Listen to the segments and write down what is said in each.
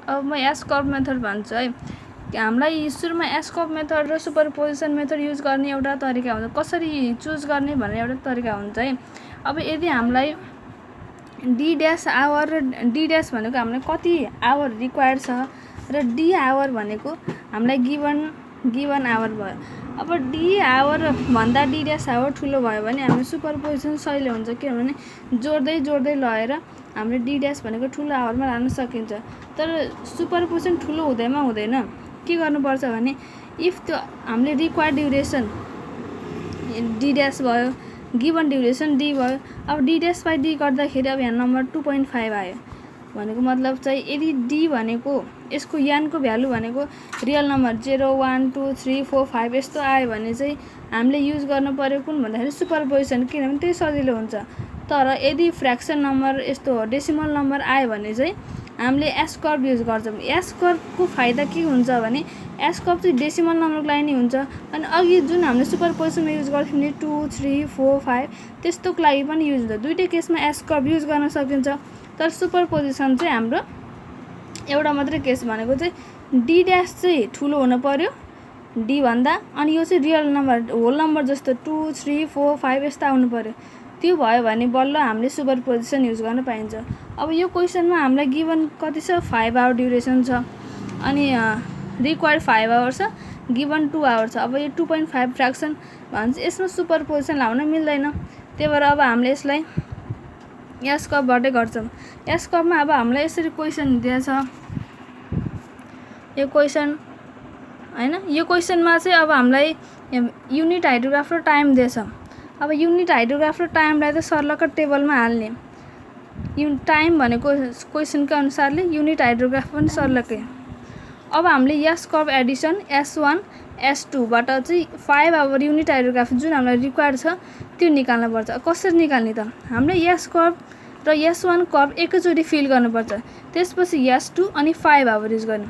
अब म S curve method भन्छु है। हामीलाई सुरुमा एस कर्व मेथड र सुपरपोजिसन मेथड युज गर्ने एउटा तरिका हुन्छ, कसरी चुज गर्ने भन्ने एउटा तरिका हुन्छ है। अब यदि हामीलाई डी ड्यास आवर र डी ड्यास भनेको हामीलाई कति आवर रिक्वायर्ड छ र डी आवर भनेको हामीलाई गिभन आवर भयो। अब डी आवर भन्दा डी ड्यास आवर ठुलो भयो भने हामीले सुपरपोजिसन सजिलो हुन्छ, किनभने जोड्दै जोड्दै लगेर हामीले डी ड्यास भनेको ठुलो आवरमा लान सकिन्छ। तर सुपरपोजिसन ठुलो हुँदैन, के गर्नुपर्छ भने इफ त्यो हामीले रिक्वायर्ड ड्युरेसन डी ड्यास भयो, गिभन ड्युरेसन डी भयो। अब डी ड्यास बाई डी गर्दाखेरि अब यहाँ नम्बर 2.5 आयो भनेको मतलब चाहिँ यदि डी भनेको यसको यानको भ्यालु भनेको रियल नम्बर 0 1 2 3 4 5 यस्तो आयो भने चाहिँ हामीले युज गर्नु पर्यो कुन भन्दाखेरि सुपरपोजिसन, किनभने त्यही सजिलो हुन्छ। तर यदि फ्र्याक्सन नम्बर यस्तो डेसिमल नम्बर आयो भने चाहिँ हामीले एस कर्व युज गर्छौँ। एस कर्वको फाइदा के हुन्छ भने एस कर्व चाहिँ डेसिमल नम्बरको लागि नै हुन्छ, अनि अघि जुन हामीले सुपरपोजिसनमा युज गर्थ्यौँ नि 2 3 4 5 त्यस्तोको लागि पनि युज हुन्छ। दुईटै केसमा एस कर्व युज गर्न सकिन्छ। तर सुपरपोजिसन चाहिँ हाम्रो एउटा मात्रै केस भनेको चाहिँ डी ड्यास चाहिँ ठुलो हुनु पर्यो डी भन्दा, अनि यो चाहिँ रियल नम्बर होल नम्बर जस्तो 2 3 4 5 यस्तो आउनु पर्यो। त्यो भयो भने बल्ल हामीले सुपरपोजिसन युज गर्न पाइन्छ। अब यो क्वेसनमा हामीलाई गिभन कति छ 5 आवर ड्युरेसन छ, अनि रिक्वायर्ड 5 आवर छ, गिभन 2 आवर छ। अब यो 2.5 फ्र्याक्सन भन्छ, यसमा सुपरपोजिसन लाउन मिल्दैन। त्यही भएर अब हामीले यसलाई एस कर्वबाटै गर्छौँ। एस कर्वमा अब हामीलाई यसरी क्वेसन दिएछ, यो क्वेसन हैन, यो क्वेसनमा चाहिँ अब हामीलाई युनिट हाइड्रोग्राफ र टाइम दिएछ। अब युनिट हाइड्रोग्राफ र टाइमलाई त सर्लक्क टेबलमा हाल्ने, टाइम भनेको क्वेसनको अनुसारले युनिट हाइड्रोग्राफ पनि सर्लक्कै। अब हामीले S curve Edison S1 S2 बाट चाहिँ 5 आवर युनिट हाइड्रोग्राफ जुन हामीलाई रिक्वायर्ड छ त्यो निकाल्नुपर्छ। कसरी निकाल्ने त, हामीले एस कर्व र S1 कर्व एकैचोटि फिल गर्नुपर्छ, त्यसपछि S2 अनि 5 आवर युज गर्ने।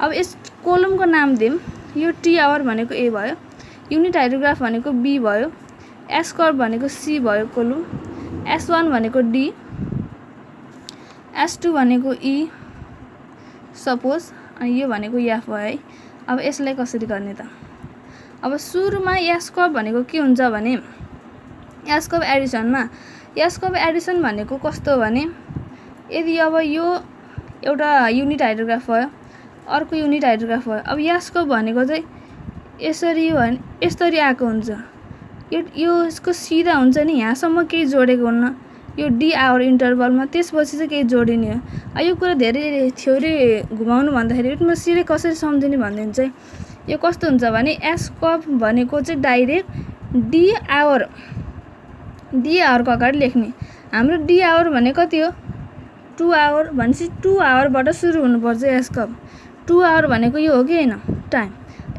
अब यस कोलमको नाम दिउँ, यो टी आवर भनेको ए भयो, युनिट हाइड्रोग्राफ भनेको बी भयो, एस कर्व भनेको सी भयो कोलम, S1 भनेको डी, S2 भनेको ई सपोज, अनि यो भनेको एफ भयो है। अब यसलाई कसरी गर्ने त, अब सुरुमा एस कर्व भनेको के हुन्छ भने एस कर्व एडिसनमा एस कर्व एडिसन भनेको कस्तो भने यदि अब यो एउटा युनिट हाइड्रोग्राफ भयो, अर्को युनिट हाइड्रोग्राफ भयो। अब एस कर्व भनेको चाहिँ यसरी हो भने यसरी आएको हुन्छ, यो यसको सिधा हुन्छ नि, यहाँसम्म केही जोडेको हुन्न यो डी आवर इन्टरभलमा, त्यसपछि चाहिँ केही जोडिने हो। यो कुरा धेरै थ्योरी घुमाउनु भन्दाखेरि म सिधै कसरी सम्झिने भन्दैन चाहिँ यो कस्तो हुन्छ भने एस कर्व भनेको चाहिँ डाइरेक्ट डी आवरको अगाडि लेख्ने। हाम्रो डी आवर भने कति हो 2 आवर भनेपछि 2 आवरबाट सुरु हुनुपर्छ एस कर्व। 2 आवर भनेको यो हो कि होइन टाइम,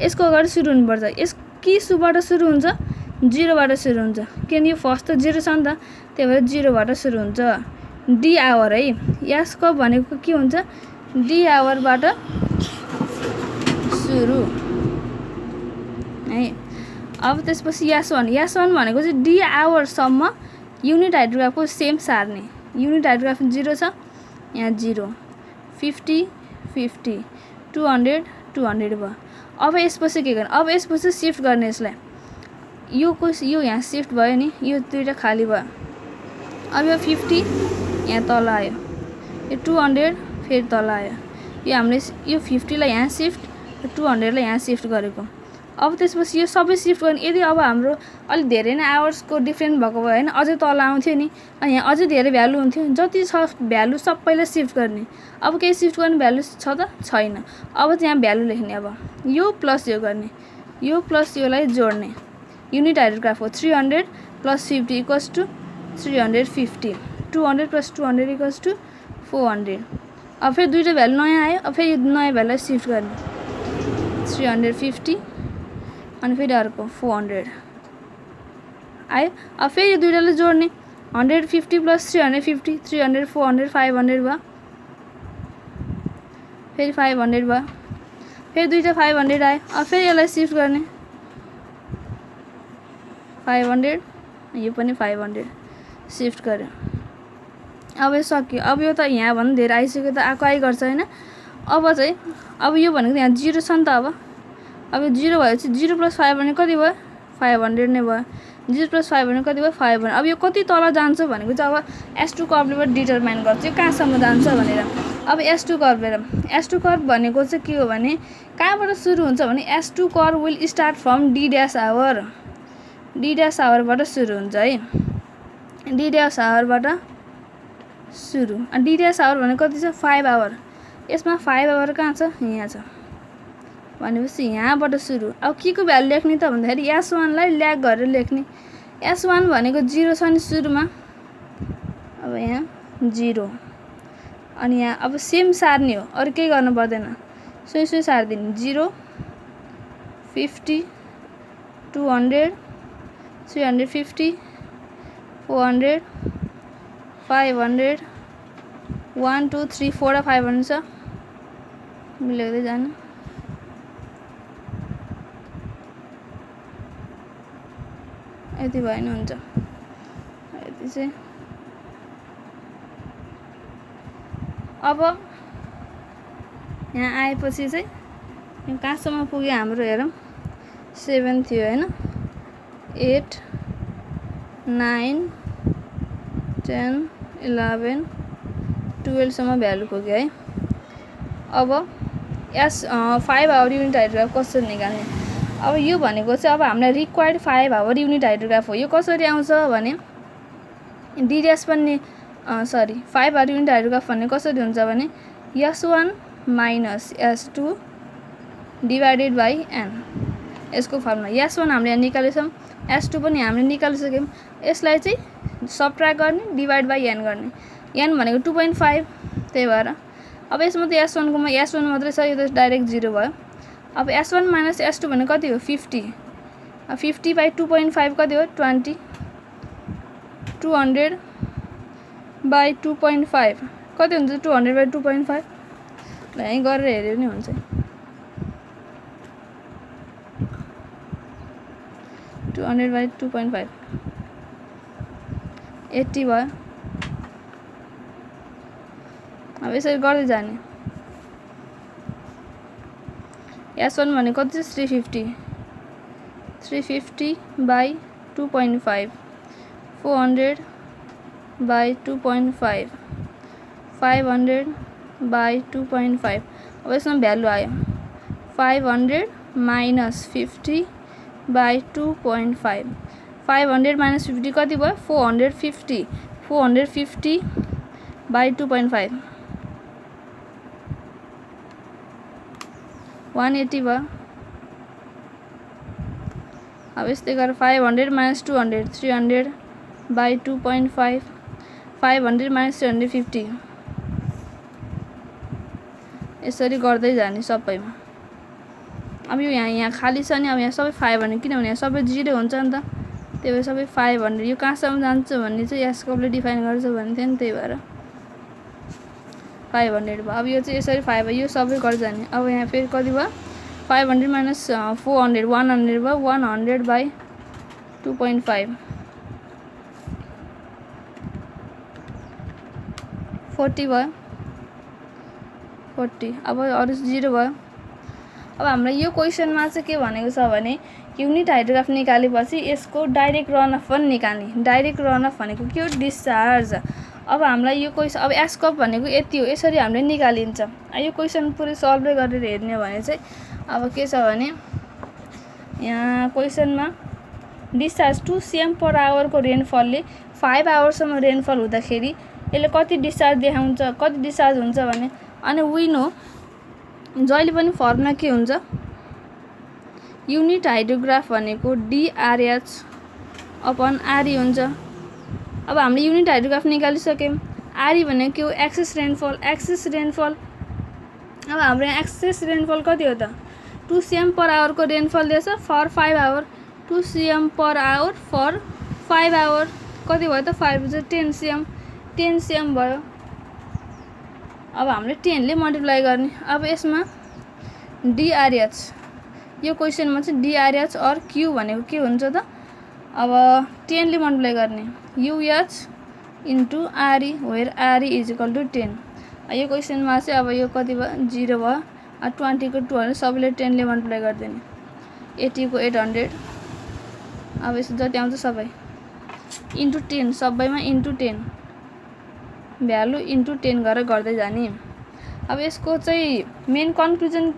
यसको अगाडि सुरु हुनुपर्छ। यस के सुबाट सुरु हुन्छ 0 बाट सुरु हुन्छ, किनभने यो फर्स्ट त 0 छ नि त, त्यही भएर 0 बाट सुरु हुन्छ डी आवर है। एस कर्व भनेको के हुन्छ डी आवरबाट सुरु है। अब त्यसपछि S1 भनेको चाहिँ डी आवरसम्म युनिट हाइड्रोग्राफको सेम सार्ने। युनिट हाइड्रोग्राफ 0 छ, यहाँ 0 50 50 200 भयो। अब यसपछि के गर्ने, अब यसपछि सिफ्ट गर्ने यसलाई, यो यहाँ सिफ्ट भयो नि, यो दुईटा खाली भयो। अब यो 50 यहाँ तल आयो, यो 200 फेरि तल आयो, यो हामीले यो 50 लाई यहाँ सिफ्ट 200 लाई यहाँ सिफ्ट गरेको। अब त्यसपछि यो सबै सिफ्ट गर्ने। यदि अब हाम्रो अलिक धेरै नै आवर्सको डिफ्रेन्ट भएको भयो होइन, अझै तल आउँथ्यो नि, अनि यहाँ अझै धेरै भ्यालु हुन्थ्यो। जति छ भ्यालु सबैलाई सिफ्ट गर्ने। अब केही सिफ्ट गर्ने भ्यालु छ त छैन, अब त्यहाँ भ्यालु लेख्ने। अब यो प्लस यो गर्ने, यो प्लस योलाई जोड्ने। युनिट हाइड्रोग्राफ हो 300 plus 50 equals to 350, 200 plus 200 equals to 400। अब फेरि दुईवटा भ्यालु नयाँ आयो, अब फेरि यो नयाँ भ्यालुलाई सिफ्ट गर्ने 350 अनि फेरि अर्को 400 आयो। अब फेरि यो दुईवटालाई जोड्ने 150 प्लस 350 300 400 500 भयो, फेरि 500 भयो, फेरि दुईवटा 500 आयो। अब फेरि यसलाई सिफ्ट गर्ने 500, यो पनि 500 सिफ्ट गर्यो। अब यो सक्यो। अब यो त यहाँ भन्दा धेरै आइसक्यो त, आएको गर्छ होइन। अब चाहिँ अब यो भनेको यहाँ 0 छ नि त। अब 0 भएपछि 0 + 5 भने कति भयो 500 नै भयो। 0 + 5 भने कति भयो 500। अब यो कति तल जान्छ भनेको चाहिँ अब S2 कर्वले डिटरमाइन गर्छ यो कहाँसम्म जान्छ भनेर। अब S2 कर्व हेरौँ। S2 कर्व भनेको चाहिँ के हो भने कहाँबाट सुरु हुन्छ भने S2 curve will start from D dash hour. D dash आवरबाट सुरु हुन्छ है। D डैश आवरबाट सुरु। D डैश आवर भनेको कति छ 5 आवर। यसमा 5 आवर कहाँ छ यहाँ छ भनेपछि यहाँबाट सुरु। अब के को भ्यालु लेख्ने त भन्दाखेरि S1 लाई ल्याग गरेर लेख्ने। S1 भनेको 0 छ नि सुरुमा। अब यहाँ 0 अनि यहाँ अब सेम सार्ने हो अरु केही गर्नु पर्दैन। सुई सार्दिने 0 50 200 350 400 500 1 2 3 4 र 500 छ। लेख्दै जानु। यति भयो नि हुन्छ। यति चाहिँ अब यहाँ आएपछि चाहिँ यो कहाँसम्म पुग्यो हाम्रो हेरौँ 7 थियो हैन 8 9 10 11 12 सम्म भ्यालु पुग्यो है। अब S5 आवर युनिट हाइड्रोग्राफ कसरी निकाल्ने। अब यो भनेको चाहिँ अब हामीलाई रिक्वायर्ड 5 आवर युनिट हाइड्रोग्राफ हो। यो कसरी आउँछ भने D डैश पनि 5 आवर युनिट हाइड्रोग्राफ भन्ने कसरी हुन्छ भने S1 - S2 divided by n। यसको फर्मुला S1 हामीले यहाँ निकालेछौँ S2 पनि हामीले निकालिसक्यौँ। यसलाई चाहिँ सबट्र्याक्ट गर्ने डिवाइड बाइ n गर्ने। n भनेको 2.5 त्यही भएर अब यसमा त S1 को S1 मात्रै छ यो त डाइरेक्ट 0 भयो। अब S1 - S2 भने कति हो 50। 50 बाइ 2.5 कति हो 20। 200 बाइ 2.5 कति हुन्छ 200 बाइ 2.5 ल यही गरेर हेर्यो नि हुन्छ। 200 बाइ 2.5 80 भयो। अब यसरी गर्दै जाने। S1 भनेको कति छ 350 350 बाइ 2.5 400 बाइ 2.5 500 बाइ 2.5। अब यसमा भ्यालु आयो 500 - 50 बाइ 2.5 500 - 50 कति भयो 450 450 बाइ 2.5 180 भयो। अब यस्तै गरेर 500 - 200 300 बाइ 2.5 500 - 350 यसरी गर्दै जाने सबैमा। अब यो यहाँ खाली छ नि अब यहाँ सबै 500 किनभने यहाँ सबै 0 हुन्छ नि त त्यही भएर सबै 500 यो कहाँसम्म जान्छ भन्ने चाहिँ एस्कोपले डिफाइन गर्छ भन्ने थियो नि त्यही भएर 500 भयो। अब यो चाहिँ यसरी 5 यो सबै गर्दै जाने। अब यहाँ फेरि कति भयो 500 - 400 100 भयो 100 बाइ 2.5 40 भयो 40। अब अरु 0 भयो। अब हामीलाई यो क्वेसनमा चाहिँ के भनेको छ भने युनिट हाइड्रोग्राफ निकालेपछि यसको डाइरेक्ट रन अफ पनि निकाल्ने। डाइरेक्ट रन अफ भनेको के हो डिस्चार्ज। अब हामीलाई यो क्वेसन अब एस कप भनेको यति हो यसरी हामीले निकालिन्छ। यो क्वेसन पुरै सल्भै गरेर हेर्ने भने चाहिँ अब के छ भने यहाँ क्वेसनमा डिस्चार्ज 2 cm/h को रेनफलले 5 आवरसम्म रेनफल हुँदाखेरि यसले कति डिस्चार्ज देखाउँछ कति डिस्चार्ज हुन्छ भने अनि विन हो जहिले पनि फर्मुला के हुन्छ युनिट हाइड्रोग्राफ भनेको DRH/RE हुन्छ। अब हामीले युनिट हाइड्रोग्राफ निकालिसक्यौँ। RE भनेको के हो एक्सेस रेनफल अब हाम्रो यहाँ एक्सेस रेनफल कति हो त 2 cm/h को रेनफल दिएछ for 5 our 2 cm/h for 5 our कति भयो त 5 10 cm भयो। अब हामीले 10 ले मल्टिप्लाई गर्ने। अब यसमा DRH यो क्वेसनमा चाहिँ DRH और Q भनेको के हुन्छ त अब 10 ले मल्टिप्लाई गर्ने UH * RE वेयर RE = 10। यो क्वेसनमा चाहिँ अब यो कति भयो 0 भयो 20 को 200 सबैले 10 ले मल्टिप्लाई गरिदिने 80 को 800 अब यसो जति आउँछ सबै इन्टु 10 सबैमा इन्टु 10 भ्यालु इन्टु 10 गरेर गर्दै जाने अब यसको चाहिँ मेन कन्क्लुजन